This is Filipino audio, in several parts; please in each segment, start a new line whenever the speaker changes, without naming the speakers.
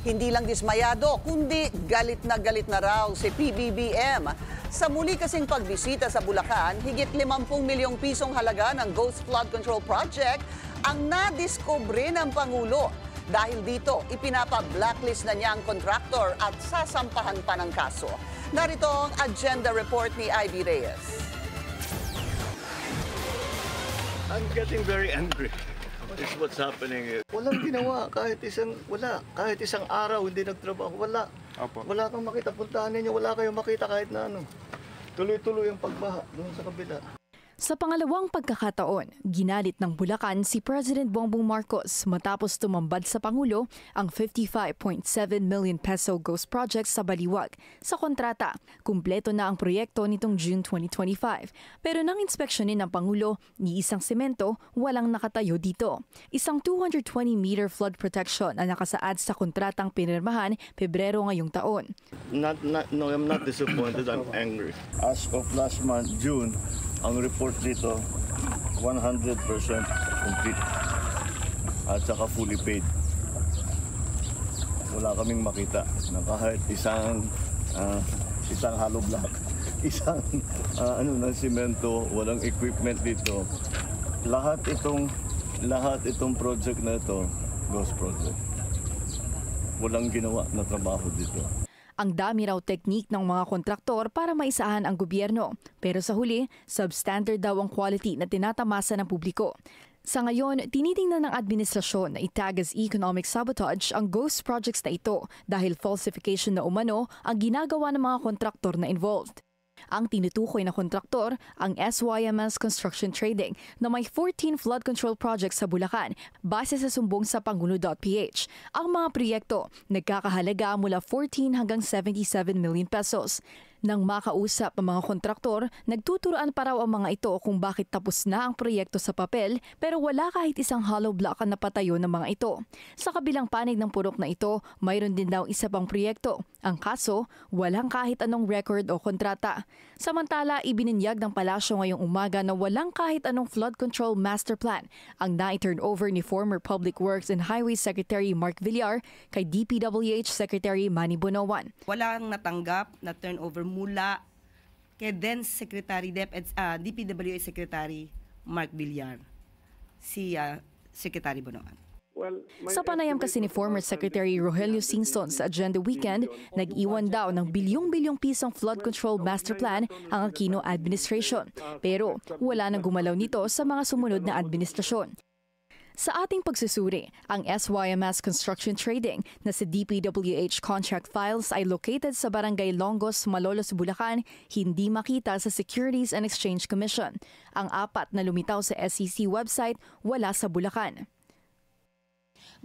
Hindi lang dismayado, kundi galit na raw si PBBM. Sa muli kasing pagbisita sa Bulacan, higit 50 milyong pisong halaga ng Ghost Flood Control Project ang nadiskubre ng Pangulo. Dahil dito, ipinapa-blacklist na niya ang kontraktor at sasampahan pa ng kaso. Narito ang agenda report ni Ivy Reyes.
I'm getting very angry. This is what's happening here. Walang ginawa kahit isang araw hindi nagtrabaho. Wala.
Opo.
Wala kang makita, puntahan ninyo, wala kayong makita kahit na ano. Tuloy-tuloy ang pagbaha doon sa kabila.
Sa pangalawang pagkakataon, ginalit ng Bulacan si President Bongbong Marcos matapos tumambad sa Pangulo ang 55.7 million peso ghost project sa Baliwag. Sa kontrata, kumpleto na ang proyekto nitong June 2025. Pero nang inspeksyonin ng Pangulo, ni isang semento, walang nakatayo dito. Isang 220-meter flood protection ang nakasaad sa kontratang pinirmahan Pebrero ngayong taon.
No, I'm not disappointed, I'm angry. As of last month, June, ang report dito, 100% complete at saka fully paid. Wala kaming makita na kahit isang hollow block, isang ng simento, walang equipment dito. Lahat itong project na ito, ghost project. Walang ginawa na trabaho dito.
Ang dami raw teknik ng mga kontraktor para maisahan ang gobyerno. Pero sa huli, substandard daw ang quality na tinatamasa ng publiko. Sa ngayon, tinitingnan ng administrasyon na itag as economic sabotage ang ghost projects na ito dahil falsification na umano ang ginagawa ng mga kontraktor na involved. Ang tinutukoy na kontraktor, ang SYMS Construction Trading na may 14 flood control projects sa Bulacan base sa sumbong sa Pangulo.ph. Ang mga proyekto nagkakahalaga mula 14 hanggang 77 million pesos. Nang makausap ang mga kontraktor, nagtuturoan pa raw ang mga ito kung bakit tapos na ang proyekto sa papel pero wala kahit isang hollow block na patayo ng mga ito. Sa kabilang panig ng purok na ito, mayroon din daw isa pang proyekto. Ang kaso, walang kahit anong record o kontrata. Samantala, ibininyag ng palasyo ngayong umaga na walang kahit anong flood control master plan ang na-turn over ni former Public Works and Highways Secretary Mark Villar kay DPWH Secretary Manny Bonoan.
Walang natanggap na turnover mula kay then Secretary DPWH Secretary Mark Villar, si Secretary Bonoan.
Sa panayam kasi ni former Secretary Rogelio Singson sa Agenda Weekend, nag-iwan daw ng bilyong-bilyong pisong flood control master plan ang Aquino administration. Pero wala nang gumalaw nito sa mga sumunod na administrasyon. Sa ating pagsusuri, ang SYMS Construction Trading na sa DPWH contract files ay located sa Barangay Longos, Malolos, Bulacan, hindi makita sa Securities and Exchange Commission. Ang apat na lumitaw sa SEC website, wala sa Bulacan.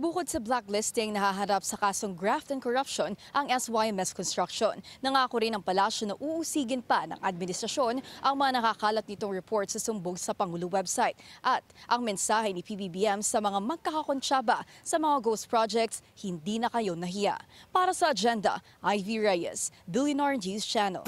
Bukod sa blacklisting, nahaharap sa kasong graft and corruption ang SYMS Construction. Nangako rin ang palasyo na uusigin pa ng administrasyon ang mga nakakalat nitong report sa sumbong sa Pangulo website. At ang mensahe ni PBBM sa mga magkakakonsyaba sa mga ghost projects, hindi na kayo nahiya. Para sa Agenda, Ivy Reyes, Billionaire News Channel.